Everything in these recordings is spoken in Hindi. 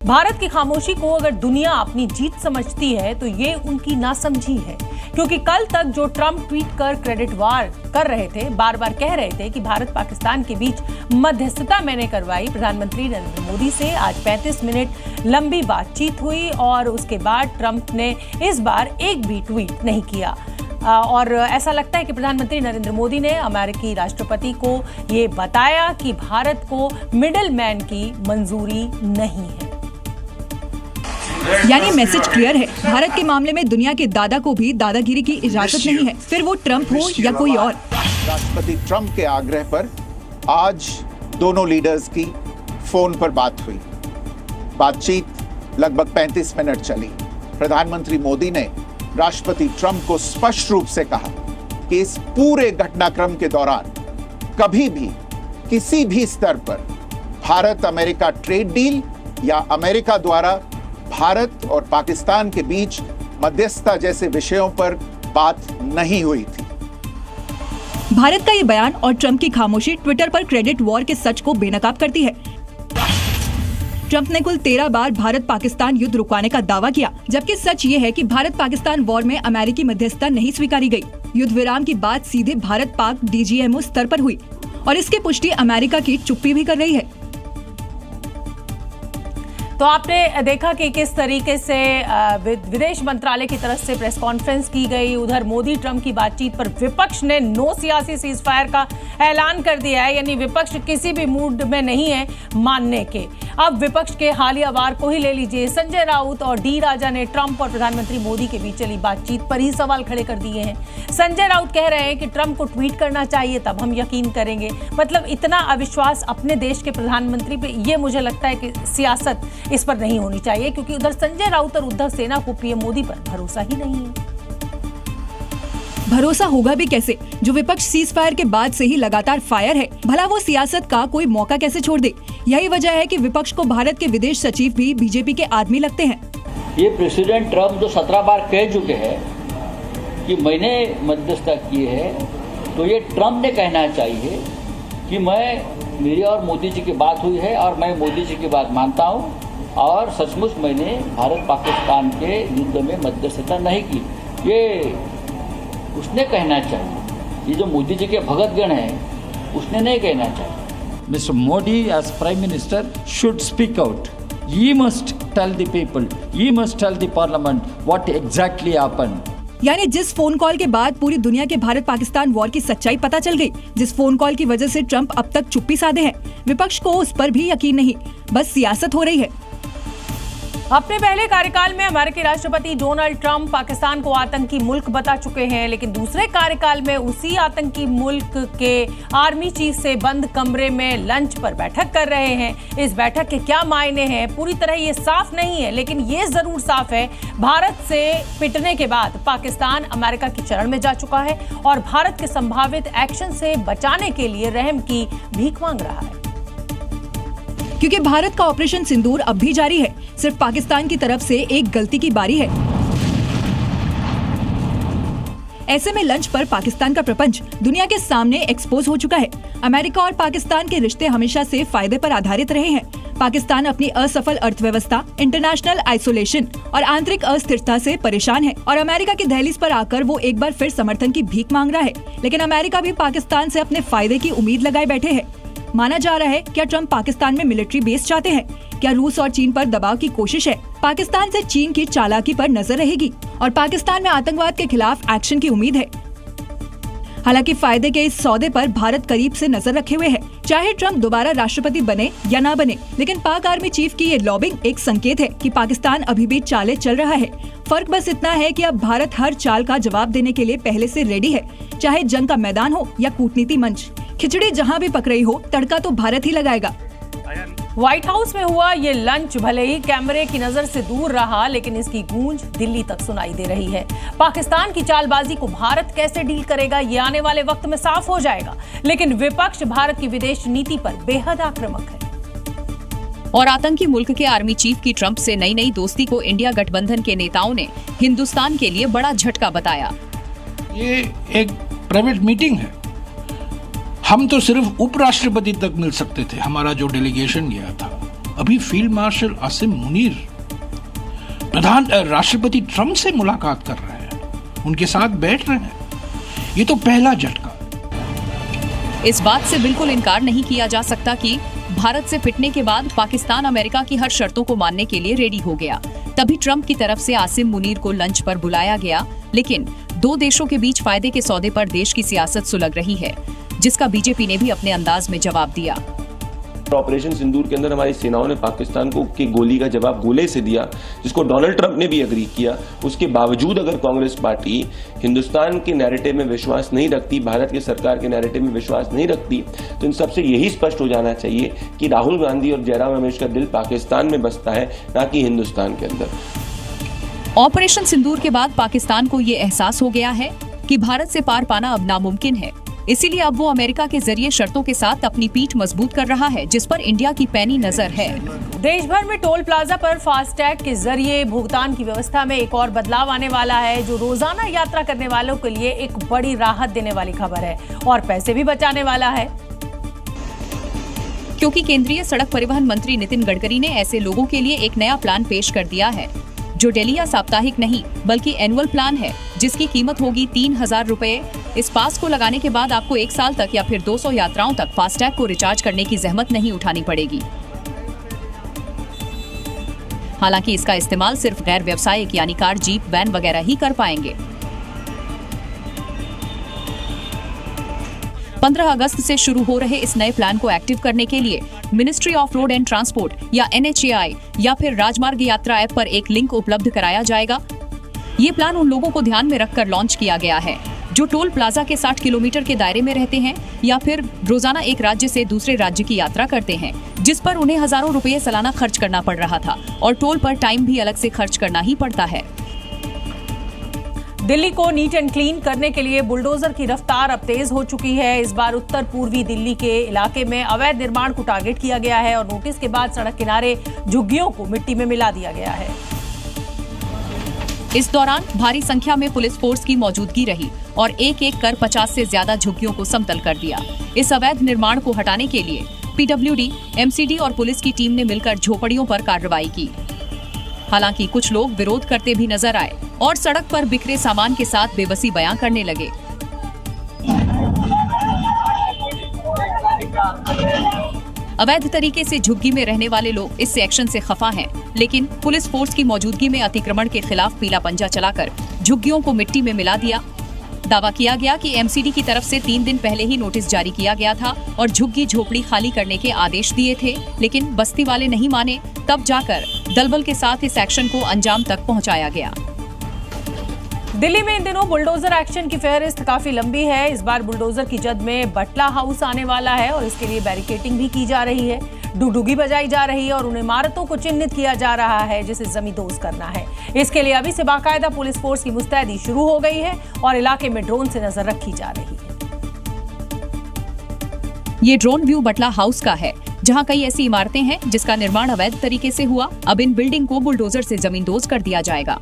भारत की खामोशी को अगर दुनिया अपनी जीत समझती है तो ये उनकी नासमझी है, क्योंकि कल तक जो ट्रंप ट्वीट कर क्रेडिट वार कर रहे थे, बार बार कह रहे थे कि भारत पाकिस्तान के बीच मध्यस्थता मैंने करवाई। प्रधानमंत्री नरेंद्र मोदी से आज 35 मिनट लंबी बातचीत हुई और उसके बाद ट्रंप ने इस बार एक भी ट्वीट नहीं किया। और ऐसा लगता है कि प्रधानमंत्री नरेंद्र मोदी ने अमेरिकी राष्ट्रपति को ये बताया कि भारत को मिडिल मैन की मंजूरी नहीं है। यानी मैसेज क्लियर है, भारत के मामले में दुनिया के दादा को भी दादागिरी की इजाजत नहीं है, फिर वो ट्रंप हो या कोई और। राष्ट्रपति ट्रंप के आग्रह पर आज दोनों लीडर्स की फोन पर बात हुई। बातचीत लगभग 35 मिनट चली। प्रधानमंत्री मोदी ने राष्ट्रपति ट्रंप को स्पष्ट रूप से कहा कि इस पूरे घटनाक्रम के दौरान कभी भी किसी भी स्तर पर भारत अमेरिका ट्रेड डील या अमेरिका द्वारा भारत और पाकिस्तान के बीच मध्यस्थता जैसे विषयों पर बात नहीं हुई थी। भारत का ये बयान और ट्रंप की खामोशी ट्विटर पर क्रेडिट वॉर के सच को बेनकाब करती है। ट्रंप ने कुल 13 बार भारत पाकिस्तान युद्ध रुकवाने का दावा किया, जबकि सच ये है कि भारत पाकिस्तान वॉर में अमेरिकी मध्यस्थता नहीं स्वीकारी गई। युद्ध विराम की बात सीधे भारत पाक DGMO स्तर पर हुई और इसकी पुष्टि अमेरिका की चुप्पी भी कर रही है। तो आपने देखा कि किस तरीके से विदेश मंत्रालय की तरफ से प्रेस कॉन्फ्रेंस की गई। उधर मोदी ट्रंप की बातचीत पर विपक्ष ने नो सियासी सीज फायर का ऐलान कर दिया है, यानी विपक्ष किसी भी मूड में नहीं है मानने के। अब विपक्ष के हालिया वार को ही ले लीजिए। संजय राउत और डी राजा ने ट्रंप और प्रधानमंत्री मोदी के बीच चली बातचीत पर ही सवाल खड़े कर दिए हैं। संजय राउत कह रहे हैं कि ट्रंप को ट्वीट करना चाहिए, तब हम यकीन करेंगे। मतलब इतना अविश्वास अपने देश के प्रधानमंत्री पे, ये मुझे लगता है कि सियासत इस पर नहीं होनी चाहिए, क्योंकि उधर संजय राउत और उद्धव सेना को पीएम मोदी पर भरोसा ही नहीं है। भरोसा होगा भी कैसे, जो विपक्ष सीज फायर के बाद से ही लगातार फायर है। भला वो सियासत का कोई मौका कैसे छोड़ दे। यही वजह है कि विपक्ष को भारत के विदेश सचिव भी बीजेपी के आदमी लगते हैं। ये प्रेसिडेंट ट्रंप जो 17 बार कह चुके हैं कि मैंने मध्यस्थता की है, तो ये ट्रंप ने कहना चाहिए कि मेरी और मोदी जी की बात हुई है और मैं मोदी जी की बात मानता हूँ और सचमुच मैंने भारत पाकिस्तान के युद्ध में मध्यस्थता नहीं की। ये उसने कहना चाहिए। ये जो मोदी जी के भगतगण हैं, उसने नहीं कहना चाहिए। Mr. Modi as Prime Minister should speak out. He must tell the people, he must tell the Parliament what exactly happened. यानी जिस फोन कॉल के बाद पूरी दुनिया के भारत पाकिस्तान वॉर की सच्चाई पता चल गई, जिस फोन कॉल की वजह से ट्रंप अब तक चुप्पी साधे हैं, विपक्ष को उस पर भी यकीन नहीं, बस सियासत हो रही है। अपने पहले कार्यकाल में अमेरिकी राष्ट्रपति डोनाल्ड ट्रंप पाकिस्तान को आतंकी मुल्क बता चुके हैं, लेकिन दूसरे कार्यकाल में उसी आतंकी मुल्क के आर्मी चीफ से बंद कमरे में लंच पर बैठक कर रहे हैं। इस बैठक के क्या मायने हैं पूरी तरह ये साफ नहीं है, लेकिन ये जरूर साफ है, भारत से पिटने के बाद पाकिस्तान अमेरिका की चरण में जा चुका है और भारत के संभावित एक्शन से बचाने के लिए रहम की भीख मांग रहा है। क्योंकि भारत का ऑपरेशन सिंदूर अब भी जारी है, सिर्फ पाकिस्तान की तरफ से एक गलती की बारी है। ऐसे में लंच पर पाकिस्तान का प्रपंच दुनिया के सामने एक्सपोज हो चुका है। अमेरिका और पाकिस्तान के रिश्ते हमेशा से फायदे पर आधारित रहे हैं। पाकिस्तान अपनी असफल अर्थव्यवस्था, इंटरनेशनल आइसोलेशन और आंतरिक अस्थिरता से परेशान है और अमेरिका की दहलीज पर आकर वो एक बार फिर समर्थन की भीख मांग रहा है। लेकिन अमेरिका भी पाकिस्तान से अपने फायदे की उम्मीद लगाए बैठे है। माना जा रहा है, क्या ट्रंप पाकिस्तान में मिलिट्री बेस चाहते हैं? क्या रूस और चीन पर दबाव की कोशिश है? पाकिस्तान से चीन की चालाकी पर नजर रहेगी और पाकिस्तान में आतंकवाद के खिलाफ एक्शन की उम्मीद है। हालांकि फायदे के इस सौदे पर भारत करीब से नजर रखे हुए है, चाहे ट्रंप दोबारा राष्ट्रपति बने या ना बने। लेकिन पाक आर्मी चीफ की ये लॉबिंग एक संकेत है कि पाकिस्तान अभी भी चाले चल रहा है। फर्क बस इतना है कि अब भारत हर चाल का जवाब देने के लिए पहले से रेडी है, चाहे जंग का मैदान हो या कूटनीति मंच। खिचड़ी जहां भी पक रही हो, तड़का तो भारत ही लगाएगा। व्हाइट हाउस में हुआ ये लंच भले ही कैमरे की नजर से दूर रहा, लेकिन इसकी गूंज दिल्ली तक सुनाई दे रही है। पाकिस्तान की चालबाजी को भारत कैसे डील करेगा, ये आने वाले वक्त में साफ हो जाएगा। लेकिन विपक्ष भारत की विदेश नीति पर बेहद आक्रामक है। और आतंकी मुल्क के आर्मी चीफ की ट्रंप से नई नई दोस्ती को इंडिया गठबंधन के नेताओं ने हिंदुस्तान के लिए बड़ा झटका बताया। ये एक प्राइवेट मीटिंग है। हम तो सिर्फ उपराष्ट्रपति तक मिल सकते थे, हमारा जो डेलीगेशन गया था, अभी फील्ड मार्शल आसिम मुनीर राष्ट्रपति ट्रंप से मुलाकात कर रहे हैं, उनके साथ बैठ रहे हैं। ये तो पहला झटका। इस बात से बिल्कुल इनकार नहीं किया जा सकता कि भारत से पिटने के बाद पाकिस्तान अमेरिका की हर शर्तों को मानने के लिए रेडी हो गया। तभी ट्रंप की तरफ से आसिम मुनीर को लंच पर बुलाया गया, लेकिन दो देशों के बीच फायदे के सौदे पर देश की सियासत सुलग रही है, जिसका बीजेपी ने भी अपने अंदाज में जवाब दिया। ऑपरेशन सिंदूर के अंदर हमारी सेनाओं ने पाकिस्तान को की गोली का जवाब गोले से दिया, जिसको डोनाल्ड ट्रंप ने भी एग्री किया। उसके बावजूद अगर कांग्रेस पार्टी हिंदुस्तान के नैरेटिव में विश्वास नहीं रखती, भारत की सरकार के नैरेटिव में विश्वास नहीं रखती, तो इन सबसे यही स्पष्ट हो जाना चाहिए कि राहुल गांधी और जयराम रमेश का दिल पाकिस्तान में बसता है, ना कि हिंदुस्तान के अंदर। ऑपरेशन सिंदूर के बाद पाकिस्तान को ये एहसास हो गया है कि भारत से पार पाना अब नामुमकिन है। इसीलिए अब वो अमेरिका के जरिए शर्तों के साथ अपनी पीठ मजबूत कर रहा है, जिस पर इंडिया की पैनी नजर है। देश भर में टोल प्लाजा पर फास्टैग के जरिए भुगतान की व्यवस्था में एक और बदलाव आने वाला है, जो रोजाना यात्रा करने वालों के लिए एक बड़ी राहत देने वाली खबर है और पैसे भी बचाने वाला है। क्योंकि केंद्रीय सड़क परिवहन मंत्री नितिन गडकरी ने ऐसे लोगों के लिए एक नया प्लान पेश कर दिया है, जो डेली या साप्ताहिक नहीं बल्कि एनुअल प्लान है, जिसकी कीमत होगी 3000 रुपए। इस पास को लगाने के बाद आपको 1 साल तक या फिर 200 यात्राओं तक फास्टैग को रिचार्ज करने की जहमत नहीं उठानी पड़ेगी। हालांकि इसका इस्तेमाल सिर्फ गैर व्यावसायिक यानी कार, जीप, वैन वगैरह ही कर पाएंगे। 15 अगस्त से शुरू हो रहे इस नए प्लान को एक्टिव करने के लिए ministry of road and transport या NHAI या फिर राजमार्ग यात्रा ऐप पर एक लिंक उपलब्ध कराया जाएगा। ये प्लान उन लोगों को ध्यान में रखकर लॉन्च किया गया है जो टोल प्लाजा के 60 किलोमीटर के दायरे में रहते हैं या फिर रोजाना एक राज्य से दूसरे राज्य की यात्रा करते हैं, जिस पर उन्हें हजारों रुपए सालाना खर्च करना पड़ रहा था और टोल पर टाइम भी अलग से खर्च करना ही पड़ता है। दिल्ली को नीट एंड क्लीन करने के लिए बुलडोजर की रफ्तार अब तेज हो चुकी है। इस बार उत्तर पूर्वी दिल्ली के इलाके में अवैध निर्माण को टारगेट किया गया है और नोटिस के बाद सड़क किनारे झुग्गियों को मिट्टी में मिला दिया गया है। इस दौरान भारी संख्या में पुलिस फोर्स की मौजूदगी रही और एक-एक कर 50 से ज्यादा झुग्गियों को समतल कर दिया। इस अवैध निर्माण को हटाने के लिए PWD, MCD और पुलिस की टीम ने मिलकर झोपड़ियों पर कार्रवाई की। हालांकि कुछ लोग विरोध करते भी नजर आए और सड़क पर बिखरे सामान के साथ बेबसी बयां करने लगे। अवैध तरीके से झुग्गी में रहने वाले लोग इस एक्शन से खफा हैं, लेकिन पुलिस फोर्स की मौजूदगी में अतिक्रमण के खिलाफ पीला पंजा चलाकर झुग्गियों को मिट्टी में मिला दिया। दावा किया गया कि MCD की तरफ से 3 दिन पहले ही नोटिस जारी किया गया था और झुग्गी झोपड़ी खाली करने के आदेश दिए थे, लेकिन बस्ती वाले नहीं माने। तब जाकर दलबल के साथ इस एक्शन को अंजाम तक पहुंचाया गया। दिल्ली में इन दिनों बुलडोजर एक्शन की फहरिस्त काफी लंबी है। इस बार बुलडोजर की जद में बटला हाउस आने वाला है और इसके लिए बैरिकेटिंग भी की जा रही है, डुगडुगी बजाई जा रही है और उन इमारतों को चिन्हित किया जा रहा है जिसे जमींदोज करना है। इसके लिए अभी से बाकायदा पुलिस फोर्स की मुस्तैदी शुरू हो गई है और इलाके में ड्रोन से नजर रखी जा रही है। ये ड्रोन व्यू बटला हाउस का है, जहां कई ऐसी इमारतें हैं जिसका निर्माण अवैध तरीके से हुआ। अब इन बिल्डिंग को बुलडोजर से जमींदोज कर दिया जाएगा।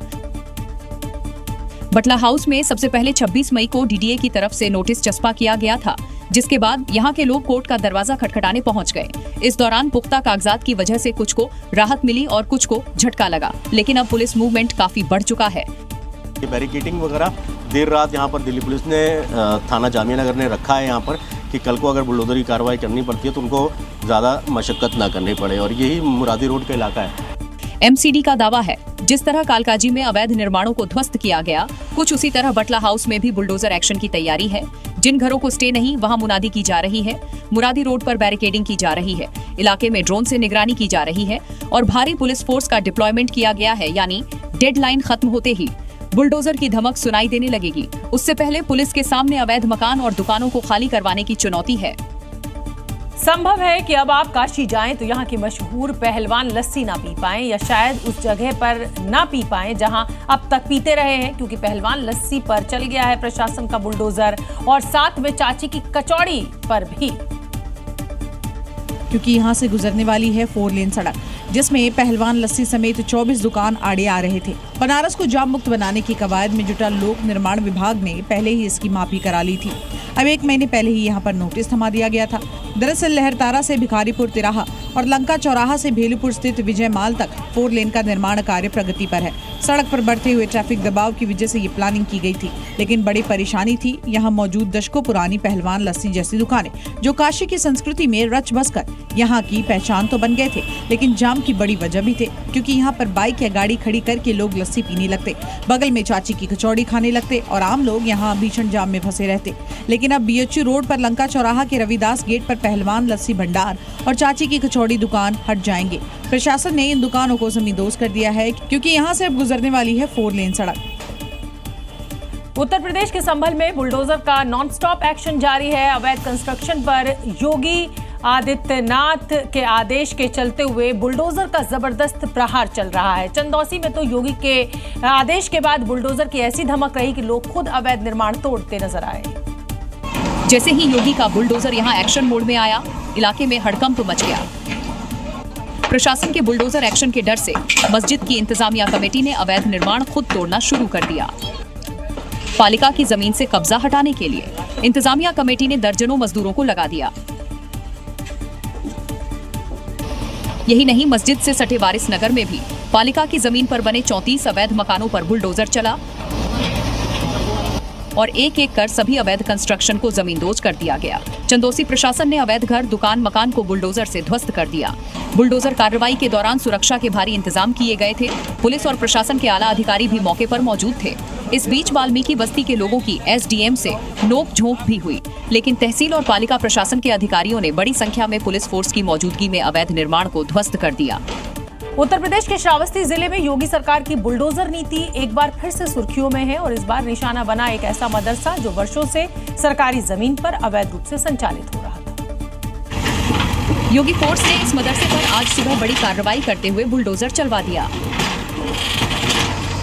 बटला हाउस में सबसे पहले 26 मई को DDA की तरफ से नोटिस चस्पा किया गया था, जिसके बाद यहाँ के लोग कोर्ट का दरवाजा खटखटाने पहुँच गए। इस दौरान पुख्ता कागजात की वजह से कुछ को राहत मिली और कुछ को झटका लगा, लेकिन अब पुलिस मूवमेंट काफी बढ़ चुका है। बैरिकेटिंग वगैरह देर रात यहाँ पर दिल्ली पुलिस ने थाना जामिया नगर ने रखा है यहाँ पर कि कल को अगर बुलडोजर की कार्रवाई करनी पड़ती है तो उनको ज़्यादा मशक्कत ना करनी पड़े, और यही मुरादी रोड का इलाका है। MCD का दावा है जिस तरह कालकाजी में अवैध निर्माणों को ध्वस्त किया गया, कुछ उसी तरह बटला हाउस में भी बुलडोजर एक्शन की तैयारी है। जिन घरों को स्टे नहीं, वहां मुनादी की जा रही है। मुरादी रोड पर बैरिकेडिंग की जा रही है, इलाके में ड्रोन से निगरानी की जा रही है और भारी पुलिस फोर्स का डिप्लॉयमेंट किया गया है। यानी डेडलाइन खत्म होते ही बुलडोजर की धमक सुनाई देने लगेगी। उससे पहले पुलिस के सामने अवैध मकान और दुकानों को खाली करवाने की चुनौती है। संभव है कि अब आप काशी जाएं तो यहाँ की मशहूर पहलवान लस्सी ना पी पाएं, या शायद उस जगह पर ना पी पाएं जहां अब तक पीते रहे हैं, क्योंकि पहलवान लस्सी पर चल गया है प्रशासन का बुलडोजर, और साथ में चाची की कचौड़ी पर भी, क्योंकि यहाँ से गुजरने वाली है 4 लेन सड़क। जिसमें पहलवान लस्सी समेत 24 दुकान आड़े आ रहे थे। बनारस को जाम मुक्त बनाने की कवायद में जुटा लोक निर्माण विभाग ने पहले ही इसकी माफी करा ली थी। अब 1 महीने पहले ही यहाँ पर नोटिस थमा दिया गया था। दरअसल लहरतारा से भिखारीपुर तिराहा और लंका चौराहा से भेलूपुर स्थित विजय माल तक 4 लेन का निर्माण कार्य प्रगति पर है। सड़क पर बढ़ते हुए ट्रैफिक दबाव की वजह से ये प्लानिंग की गई थी, लेकिन बड़ी परेशानी थी यहाँ मौजूद दशकों पुरानी पहलवान लस्सी जैसी दुकानें, जो काशी की संस्कृति में रच बस कर यहाँ की पहचान तो बन गए थे, लेकिन जाम की बड़ी वजह भी थे, क्योंकि यहाँ पर बाइक या गाड़ी खड़ी करके लोग लस्सी पीने लगते, बगल में चाची की कचौड़ी खाने लगते और आम लोग यहाँ भीषण जाम में फंसे रहते। लेकिन अब BHU रोड पर लंका चौराहा के रविदास गेट पर पहलवान लस्सी भंडार और चाची की कचौड़ी दुकान हट जाएंगे। प्रशासन ने इन दुकानों को जमींदोज कर दिया है, क्योंकि यहाँ से अब गुजरने वाली है 4 लेन सड़क। उत्तर प्रदेश के संभल में बुलडोजर का नॉनस्टॉप एक्शन जारी है। अवैध कंस्ट्रक्शन पर योगी आदित्यनाथ के आदेश के चलते हुए बुलडोजर का जबरदस्त प्रहार चल रहा है। चंदौसी में तो योगी के आदेश के बाद बुलडोजर की ऐसी धमक रही कि लोग खुद अवैध निर्माण तोड़ते नजर आए। जैसे ही योगी का बुलडोजर यहां एक्शन मोड में आया, इलाके में हड़कंप मच गया। प्रशासन के बुलडोजर एक्शन के डर से मस्जिद की इंतजामिया कमेटी ने अवैध निर्माण खुद तोड़ना शुरू कर दिया। पालिका की जमीन से कब्जा हटाने के लिए इंतजामिया कमेटी ने दर्जनों मजदूरों को लगा दिया। यही नहीं, मस्जिद से सटे वारिस नगर में भी पालिका की जमीन पर बने 34 अवैध मकानों पर बुलडोजर चला और एक एक कर सभी अवैध कंस्ट्रक्शन को जमींदोज कर दिया गया। चंदौसी प्रशासन ने अवैध घर, दुकान, मकान को बुलडोजर से ध्वस्त कर दिया। बुलडोजर कार्रवाई के दौरान सुरक्षा के भारी इंतजाम किए गए थे। पुलिस और प्रशासन के आला अधिकारी भी मौके पर मौजूद थे। इस बीच वाल्मीकि बस्ती के लोगों की SDM से नोक झोंक भी हुई, लेकिन तहसील और पालिका प्रशासन के अधिकारियों ने बड़ी संख्या में पुलिस फोर्स की मौजूदगी में अवैध निर्माण को ध्वस्त कर दिया। उत्तर प्रदेश के श्रावस्ती जिले में योगी सरकार की बुलडोजर नीति एक बार फिर से सुर्खियों में है और इस बार निशाना बना एक ऐसा मदरसा जो वर्षों से सरकारी जमीन पर अवैध रूप से संचालित हो रहा था। योगी फोर्स ने इस मदरसे पर आज सुबह बड़ी कार्रवाई करते हुए बुलडोजर चलवा दिया।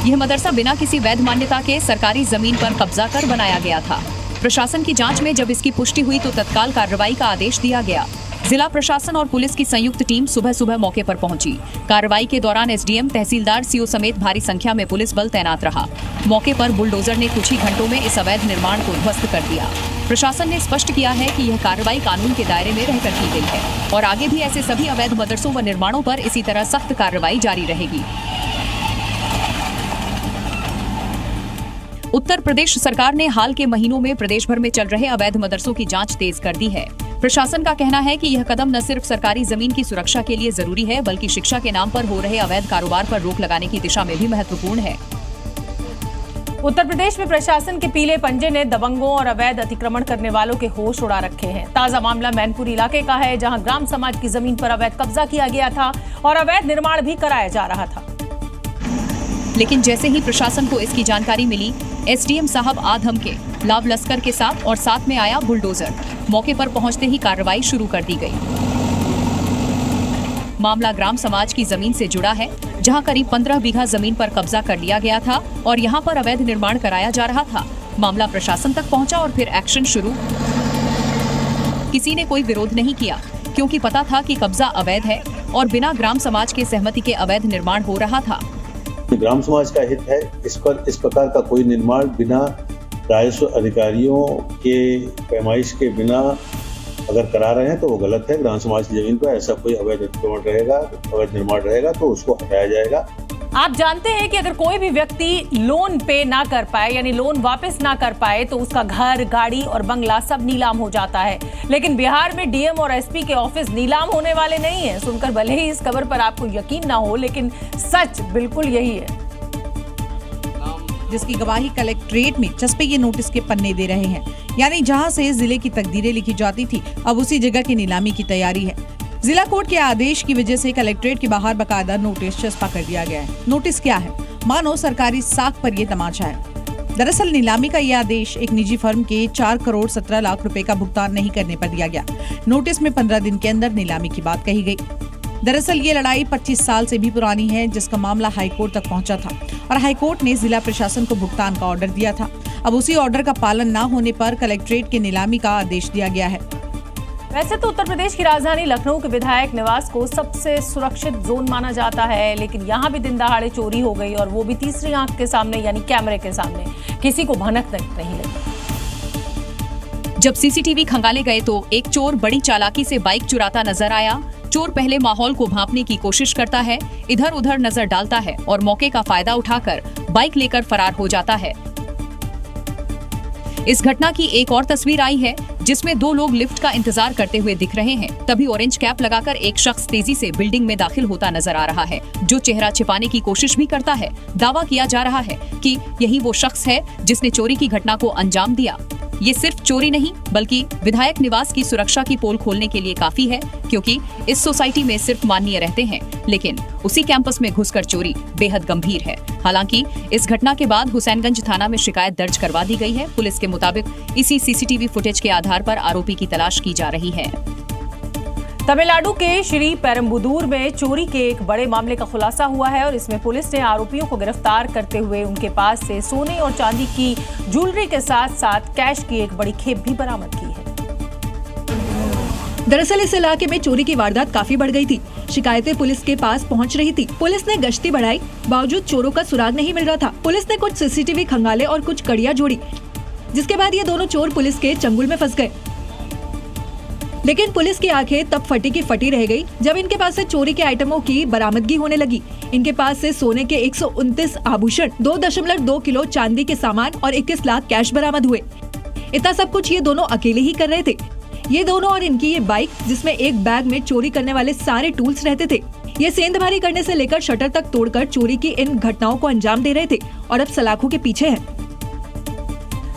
यह मदरसा बिना किसी वैध मान्यता के सरकारी जमीन पर कब्जा कर बनाया गया था। प्रशासन की जांच में जब इसकी पुष्टि हुई तो तत्काल कार्रवाई का आदेश दिया गया। जिला प्रशासन और पुलिस की संयुक्त टीम सुबह सुबह मौके पर पहुंची। कार्रवाई के दौरान SDM, तहसीलदार, CO समेत भारी संख्या में पुलिस बल तैनात रहा। मौके पर बुलडोजर ने कुछ ही घंटों में इस अवैध निर्माण को ध्वस्त कर दिया। प्रशासन ने स्पष्ट किया है कि यह कार्रवाई कानून के दायरे में रहकर की गई है और आगे भी ऐसे सभी अवैध मदरसों व निर्माणों पर इसी तरह सख्त कार्रवाई जारी रहेगी। उत्तर प्रदेश सरकार ने हाल के महीनों में प्रदेश भर में चल रहे अवैध मदरसों की जांच तेज कर दी है। प्रशासन का कहना है कि यह कदम न सिर्फ सरकारी जमीन की सुरक्षा के लिए जरूरी है, बल्कि शिक्षा के नाम पर हो रहे अवैध कारोबार पर रोक लगाने की दिशा में भी महत्वपूर्ण है। उत्तर प्रदेश में प्रशासन के पीले पंजे ने दबंगों और अवैध अतिक्रमण करने वालों के होश उड़ा रखे हैं। ताजा मामला मैनपुर इलाके का है, जहां ग्राम समाज की जमीन पर अवैध कब्जा किया गया था और अवैध निर्माण भी कराया जा रहा था। लेकिन जैसे ही प्रशासन को इसकी जानकारी मिली, SDM साहब आधम के लाव लश्कर के साथ और साथ में आया बुलडोजर। मौके पर पहुंचते ही कार्रवाई शुरू कर दी गई। मामला ग्राम समाज की जमीन से जुड़ा है, जहां करीब 15 बीघा जमीन पर कब्जा कर लिया गया था और यहां पर अवैध निर्माण कराया जा रहा था। मामला प्रशासन तक पहुंचा और फिर एक्शन शुरू। किसी ने कोई विरोध नहीं किया, क्योंकि पता था कि कब्जा अवैध है और बिना ग्राम समाज के सहमति के अवैध निर्माण हो रहा था। ग्राम समाज का हित है, इस पर इस प्रकार का कोई निर्माण बिना राजस्व अधिकारियों के पैमाइश के बिना अगर करा रहे हैं तो वो गलत है। ग्राम समाज की जमीन पर ऐसा कोई अवैध अतिक्रमण रहेगा, अवैध निर्माण रहेगा तो उसको हटाया जाएगा। आप जानते हैं कि अगर कोई भी व्यक्ति लोन पे ना कर पाए, यानी लोन वापस ना कर पाए, तो उसका घर, गाड़ी और बंगला सब नीलाम हो जाता है। लेकिन बिहार में DM और SP के ऑफिस नीलाम होने वाले नहीं है। सुनकर भले ही इस खबर पर आपको यकीन ना हो, लेकिन सच बिल्कुल यही है, जिसकी गवाही कलेक्ट्रेट में चस्पे ये नोटिस के पन्ने दे रहे हैं। यानी जहां से जिले की तकदीरें लिखी जाती थी, अब उसी जगह की नीलामी की तैयारी है। जिला कोर्ट के आदेश की वजह से कलेक्ट्रेट के बाहर बकायदा नोटिस चस्पा कर दिया गया है। नोटिस क्या है? मानो सरकारी साख पर ये तमाचा है। दरअसल नीलामी का ये आदेश एक निजी फर्म के 4 करोड़ 17 लाख रुपए का भुगतान नहीं करने पर दिया गया। नोटिस में 15 दिन के अंदर नीलामी की बात कही गई। दरअसल ये लड़ाई 25 साल से भी पुरानी है, जिसका मामला हाईकोर्ट तक पहुंचा था और हाईकोर्ट ने जिला प्रशासन को भुगतान का ऑर्डर दिया था। अब उसी ऑर्डर का पालन न होने पर कलेक्ट्रेट के नीलामी का आदेश दिया गया है। वैसे तो उत्तर प्रदेश की राजधानी लखनऊ के विधायक निवास को सबसे सुरक्षित जोन माना जाता है, लेकिन यहाँ भी दिन दहाड़े चोरी हो गई और वो भी तीसरी आंख के सामने, यानी कैमरे के सामने। किसी को भनक तक नहीं लगी। जब सीसीटीवी खंगाले गए तो एक चोर बड़ी चालाकी से बाइक चुराता नजर आया। चोर पहले माहौल को भांपने की कोशिश करता है, इधर उधर नजर डालता है और मौके का फायदा उठाकर बाइक लेकर फरार हो जाता है। इस घटना की एक और तस्वीर आई है जिसमें दो लोग लिफ्ट का इंतजार करते हुए दिख रहे हैं। तभी ऑरेंज कैप लगाकर एक शख्स तेजी से बिल्डिंग में दाखिल होता नजर आ रहा है, जो चेहरा छिपाने की कोशिश भी करता है। दावा किया जा रहा है कि यही वो शख्स है जिसने चोरी की घटना को अंजाम दिया। ये सिर्फ चोरी नहीं बल्कि विधायक निवास की सुरक्षा की पोल खोलने के लिए काफी है, क्योंकि इस सोसाइटी में सिर्फ माननीय रहते हैं, लेकिन उसी कैंपस में घुसकर चोरी बेहद गंभीर है। हालांकि इस घटना के बाद हुसैनगंज थाना में शिकायत दर्ज करवा दी गई है। पुलिस के मुताबिक इसी सीसीटीवी फुटेज के आधार पर आरोपी की तलाश की जा रही है। तमिलनाडु के श्री पेरम्बुदूर में चोरी के एक बड़े मामले का खुलासा हुआ है और इसमें पुलिस ने आरोपियों को गिरफ्तार करते हुए उनके पास से सोने और चांदी की ज्वेलरी के साथ साथ कैश की एक बड़ी खेप भी बरामद की है। दरअसल इस इलाके में चोरी की वारदात काफी बढ़ गई थी। शिकायतें पुलिस के पास पहुंच रही थी। पुलिस ने गश्ती बढ़ाई, बावजूद चोरों का सुराग नहीं मिल रहा था। पुलिस ने कुछ सीसीटीवी खंगाले और कुछ कड़ियां जोड़ी, जिसके बाद ये दोनों चोर पुलिस के चंगुल में फंस गए। लेकिन पुलिस की आंखें तब फटी की फटी रह गई जब इनके पास से चोरी के आइटमों की बरामदगी होने लगी। इनके पास से सोने के 129 आभूषण, 2.2 किलो चांदी के सामान और 21 लाख कैश बरामद हुए। इतना सब कुछ ये दोनों अकेले ही कर रहे थे। ये दोनों और इनकी ये बाइक, जिसमें एक बैग में चोरी करने वाले सारे टूल्स रहते थे। ये सेंधमारी करने से लेकर शटर तक तोड़कर चोरी की इन घटनाओं को अंजाम दे रहे थे और अब सलाखों के पीछे हैं।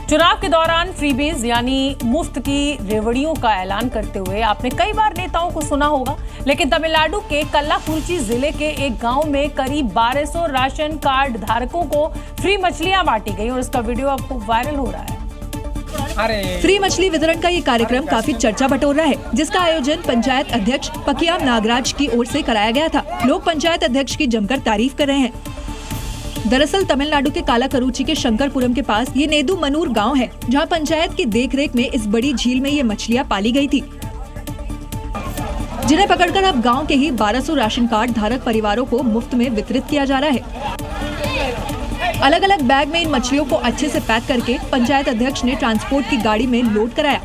चुनाव के दौरान फ्रीबीज यानी मुफ्त की रेवड़ियों का ऐलान करते हुए आपने कई बार नेताओं को सुना होगा, लेकिन तमिलनाडु के कल्लाकुरिची जिले के एक गांव में करीब 1200 राशन कार्ड धारकों को फ्री मछलियां बांटी गई और इसका वीडियो आपको वायरल हो रहा है। फ्री मछली वितरण का ये कार्यक्रम काफी चर्चा बटोर रहा है, जिसका आयोजन पंचायत अध्यक्ष पकियाम नागराज की ओर से कराया गया था। लोग पंचायत अध्यक्ष की जमकर तारीफ कर रहे हैं। दरअसल तमिलनाडु के कालाकरुची के शंकरपुरम के पास ये नेदू मनूर गांव है, जहां पंचायत की देखरेख में इस बड़ी झील में ये मछलियां पाली गई थी, जिन्हें पकड़कर अब गांव के ही 1200 राशन कार्ड धारक परिवारों को मुफ्त में वितरित किया जा रहा है। अलग अलग बैग में इन मछलियों को अच्छे से पैक करके पंचायत अध्यक्ष ने ट्रांसपोर्ट की गाड़ी में लोड कराया।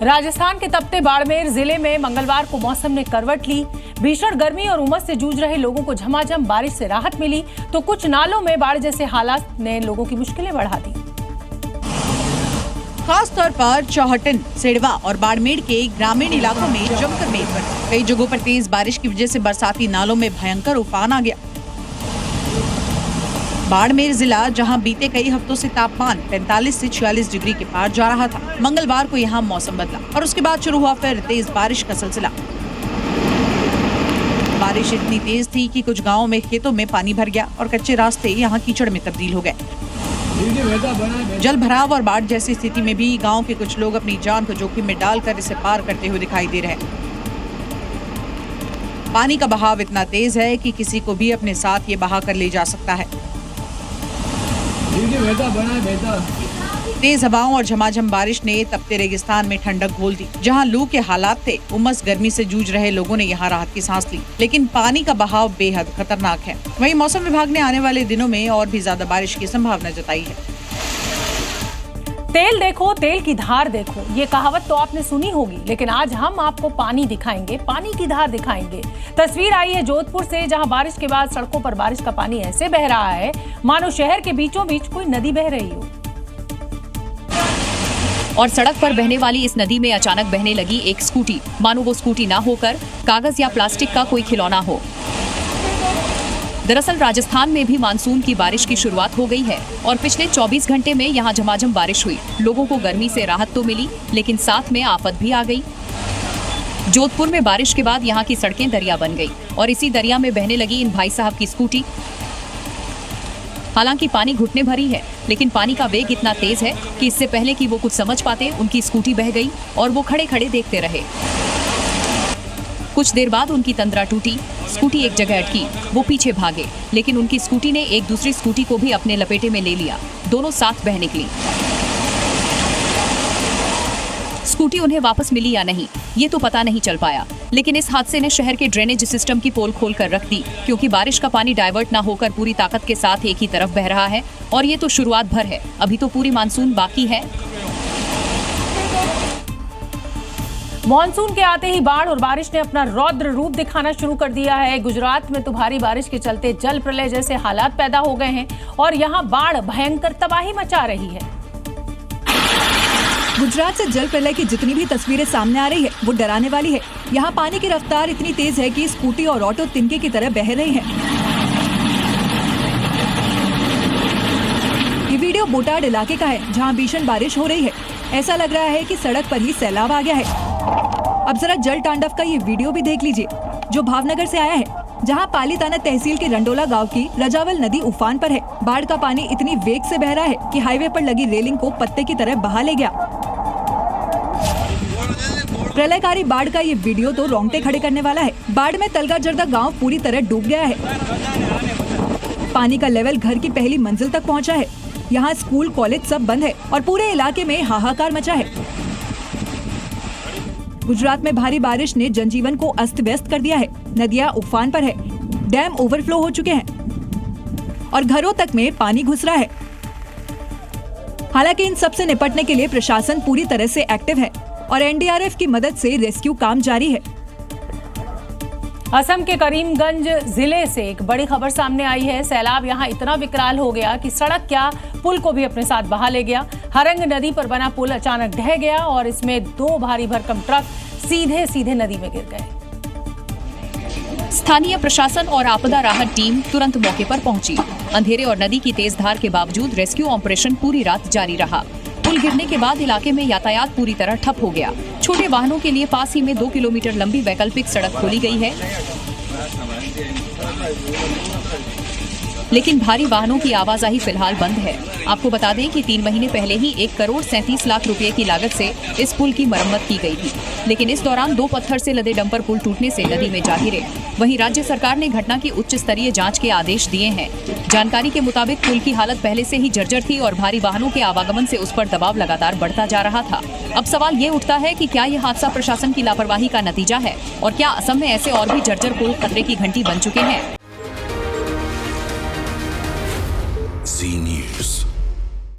राजस्थान के तपते बाड़मेर जिले में मंगलवार को मौसम ने करवट ली। भीषण गर्मी और उमस से जूझ रहे लोगों को झमाझम बारिश से राहत मिली, तो कुछ नालों में बाढ़ जैसे हालात ने लोगों की मुश्किलें बढ़ा दी। खास तौर पर चौहटन, सिड़वा और बाड़मेर के ग्रामीण इलाकों में जमकर मेघ बरसे। कई जगहों पर तेज बारिश की वजह से बरसाती नालों में भयंकर उफान आ गया। बाड़मेर जिला, जहां बीते कई हफ्तों से तापमान 45 से 46 डिग्री के पार जा रहा था, मंगलवार को यहां मौसम बदला और उसके बाद शुरू हुआ फिर तेज बारिश का सिलसिला। बारिश इतनी तेज थी कि कुछ गांवों में खेतों में पानी भर गया और कच्चे रास्ते यहां कीचड़ में तब्दील हो गए। जल भराव और बाढ़ जैसी स्थिति में भी गांव के कुछ लोग अपनी जान को जोखिम में डालकर इसे पार करते हुए दिखाई दे रहे हैं। पानी का बहाव इतना तेज है कि किसी को भी अपने साथ ये बहा कर ले जा सकता है। तेज हवाओं और झमाझम बारिश ने तपते रेगिस्तान में ठंडक घोल दी। जहां लू के हालात थे, उमस गर्मी से जूझ रहे लोगों ने यहां राहत की सांस ली, लेकिन पानी का बहाव बेहद खतरनाक है। वहीं मौसम विभाग ने आने वाले दिनों में और भी ज्यादा बारिश की संभावना जताई है। तेल देखो, तेल की धार देखो, ये कहावत तो आपने सुनी होगी, लेकिन आज हम आपको पानी दिखाएंगे, पानी की धार दिखाएंगे। तस्वीर आई है जोधपुर से, जहां बारिश के बाद सड़कों पर बारिश का पानी ऐसे बह रहा है मानो शहर के बीचों बीच कोई नदी बह रही हो। और सड़क पर बहने वाली इस नदी में अचानक बहने लगी एक स्कूटी, मानो वो स्कूटी ना होकर कागज या प्लास्टिक का कोई खिलौना हो। दरअसल राजस्थान में भी मानसून की बारिश की शुरुआत हो गई है और पिछले 24 घंटे में यहाँ झमाझम बारिश हुई। लोगों को गर्मी से राहत तो मिली, लेकिन साथ में आफत भी आ गई। जोधपुर में बारिश के बाद यहाँ की सड़कें दरिया बन गई और इसी दरिया में बहने लगी इन भाई साहब की स्कूटी। हालांकि पानी घुटने भरी है, लेकिन पानी का वेग इतना तेज है कि इससे पहले कि वो कुछ समझ पाते, उनकी स्कूटी बह गई और वो खड़े खड़े देखते रहे। कुछ देर बाद उनकी तंद्रा टूटी, स्कूटी एक जगह अटकी, वो पीछे भागे, लेकिन उनकी स्कूटी ने एक दूसरी स्कूटी को भी अपने लपेटे में ले लिया। दोनों साथ बह निकली। स्कूटी उन्हें वापस मिली या नहीं ये तो पता नहीं चल पाया, लेकिन इस हादसे ने शहर के ड्रेनेज सिस्टम की पोल खोल कर रख दी, क्योंकि बारिश का पानी डाइवर्ट न होकर पूरी ताकत के साथ एक ही तरफ बह रहा है। और ये तो शुरुआत भर है, अभी तो पूरी मानसून बाकी है। मॉनसून के आते ही बाढ़ और बारिश ने अपना रौद्र रूप दिखाना शुरू कर दिया है। गुजरात में तो भारी बारिश के चलते जल प्रलय जैसे हालात पैदा हो गए हैं और यहाँ बाढ़ भयंकर तबाही मचा रही है। गुजरात से जल प्रलय की जितनी भी तस्वीरें सामने आ रही है वो डराने वाली है। यहाँ पानी की रफ्तार इतनी तेज है कि स्कूटी और ऑटो तिनके की तरह बह रही हैं। ये वीडियो बोटाड इलाके का है, जहाँ भीषण बारिश हो रही है। ऐसा लग रहा है कि सड़क पर ही सैलाब आ गया है। अब जरा जल तांडव का ये वीडियो भी देख लीजिए, जो भावनगर से आया है, जहां पालीताना तहसील के रंडोला गांव की रजावल नदी उफान पर है। बाढ़ का पानी इतनी वेग से बह रहा है कि हाईवे पर लगी रेलिंग को पत्ते की तरह बहा ले गया। प्रलयकारी बाढ़ का ये वीडियो तो रोंगटे खड़े करने वाला है। बाढ़ में तलगा जरदा गाँव पूरी तरह डूब गया है। पानी का लेवल घर की पहली मंजिल तक पहुँचा है। यहाँ स्कूल कॉलेज सब बंद है और पूरे इलाके में हाहाकार मचा है। गुजरात में भारी बारिश ने जनजीवन को अस्त व्यस्त कर दिया है। नदियां उफान पर है, डैम ओवरफ्लो हो चुके हैं और घरों तक में पानी घुस रहा है। हालांकि इन सब से निपटने के लिए प्रशासन पूरी तरह से एक्टिव है और एनडीआरएफ की मदद से रेस्क्यू काम जारी है। असम के करीमगंज जिले से एक बड़ी खबर सामने आई है। सैलाब यहाँ इतना विकराल हो गया कि सड़क क्या पुल को भी अपने साथ बहा ले गया। हरंग नदी पर बना पुल अचानक ढह गया और इसमें 2 भारी भरकम ट्रक सीधे सीधे नदी में गिर गए। स्थानीय प्रशासन और आपदा राहत टीम तुरंत मौके पर पहुंची। अंधेरे और नदी की तेज धार के बावजूद रेस्क्यू ऑपरेशन पूरी रात जारी रहा। पुल गिरने के बाद इलाके में यातायात पूरी तरह ठप हो गया। छोटे वाहनों के लिए पास ही में 2 किलोमीटर लंबी वैकल्पिक सड़क खोली गई है, लेकिन भारी वाहनों की आवाजाही फिलहाल बंद है। आपको बता दें कि 3 महीने पहले ही 1,37,00,000 रुपए की लागत से इस पुल की मरम्मत की गई थी, लेकिन इस दौरान 2 पत्थर से लदे डंपर पुल टूटने से नदी में जा गिरे। वहीं राज्य सरकार ने घटना की उच्च स्तरीय जांच के आदेश दिए हैं। जानकारी के मुताबिक पुल की हालत पहले से ही जर्जर थी और भारी वाहनों के आवागमन से उस पर दबाव लगातार बढ़ता जा रहा था। अब सवाल ये उठता है कि क्या ये हादसा प्रशासन की लापरवाही का नतीजा है और क्या असम में ऐसे और भी जर्जर पुल खतरे की घंटी बन चुके हैं।